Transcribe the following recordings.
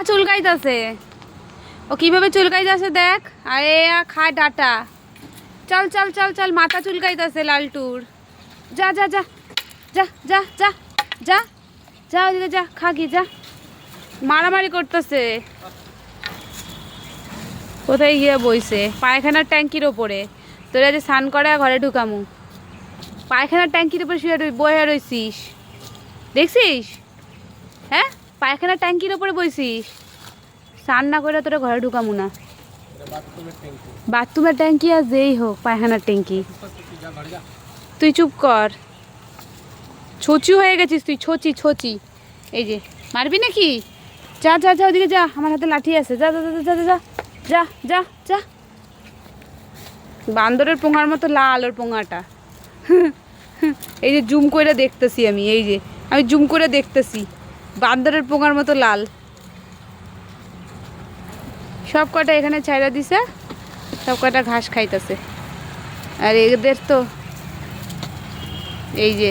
চুলকাইতেছে, ও কিভাবে চুলকাইতেছে দেখ। আরে খায় ডাটা। চল চল চল চল, মাথা চুলকাইতেছে লালটুর। যা যা যা যা যা যা যা যা, ওদিকে যা, খা কি যা। মারামারি করতেছে। কোথায় গিয়ে বইছে? পায়খানার ট্যাঙ্কির ওপরে। তোরা যে স্নান করে ঘরে ঢুকামু। পায়খানার ট্যাঙ্কির উপরে শুয়ে বয়ে রইছিস, দেখছিস? হ্যাঁ, পায়খানার ট্যাঙ্কির ওপরে বইছিস। স্নান না করে তোরা ঘরে ঢুকামু না। বাথরুমের ট্যাঙ্কি আর যেই হোক, পায়খানার ট্যাঙ্কি। তুই চুপ কর, ছচি হয়ে গেছিস তুই, ছচি ছচি। এই যে মারবি নাকি? যা যা যা, ওদিকে যা, আমার হাতে লাঠি আছে। যা যা যা যা যা যা যা যা। বান্দরের পোঙার মতো লাল ওর পোঙাটা। এই যে জুম করে দেখতেছি আমি, এই যে আমি জুম করে দেখতেছি, বান্দরের পোঙার মতো লাল। সব কটা এখানে ছাইড়া দিছে, সব কটা ঘাস খাইতেছে। আর এদের তো এই যে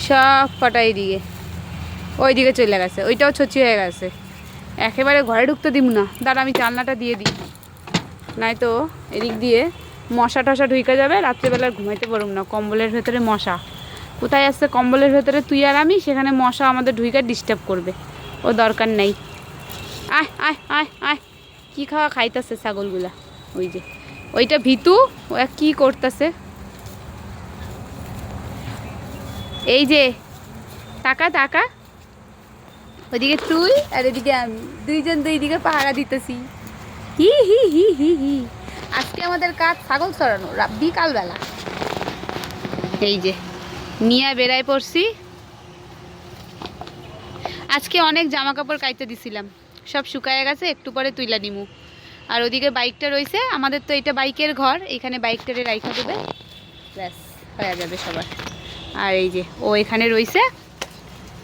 সব কটা এইদিকে, ওইদিকে চলে গেছে, ওইটাও ছচি হয়ে গেছে। একেবারে ঘরে ঢুকতে দিব না। দাঁড়া, আমি জানলাটা দিয়ে দিই, নাই তো এদিক দিয়ে মশা টশা ঢুকে যাবে। রাত্রেবেলা ঘুমাইতে পারুম না, কম্বলের ভেতরে মশা। কোথায় আসছে কম্বলের ভেতরে তুই আর আমি, সেখানে মশা আমাদের ঢুকে ডিস্টার্ব করবে। ও দরকার নেই। আয় আয় আয় আয়। কী খাওয়া খাইতেছে ছাগলগুলা? ওই যে ওইটা ভিতু, ও কি করতেছে? এই যে টাকা টাকা, ওইদিকে তুই আর এদিকে আমি, দুইজন দুই দিকে পাহারা দিতেছি। হি হি হি হি হি। আজকে আমাদের কাজ ছাগল চড়ানো, বিকালবেলা। এই যে নিয়ে বেড়ায় পড়ছি। আজকে অনেক জামা কাপড় কাইতে দিছিলাম, সব শুকায় গেছে, একটু পরে তুইলা নিমু। আর ওদিকে বাইকটা রয়েছে, আমাদের তো এটা বাইকের ঘর, এখানে বাইকটারে রাইখা দেবে, ব্যাস হয়ে যাবে সবার। আর এই যে ও এখানে রয়েছে,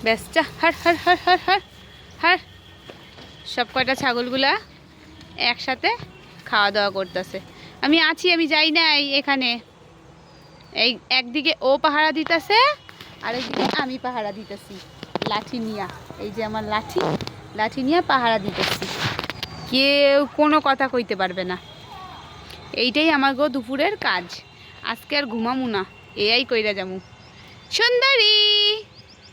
ব্যাস। চা হার হার হার হার হার হার। সব কয়টা ছাগলগুলা একসাথে খাওয়া দাওয়া করতেছে। আমি আছি, আমি যাই নাই এখানে। এই একদিকে ও পাহারা দিতেছে, আরেকদিকে আমি পাহারা দিতেছি লাঠি নিয়া। এই যে আমার লাঠি, লাঠি নিয়ে পাহারা দিতেছি। কেউ কোনো কথা কইতে পারবে না। এইটাই আমার গো দুপুরের কাজ। আজকে আর ঘুমামু না, এই কইরা যামু। সুন্দরী।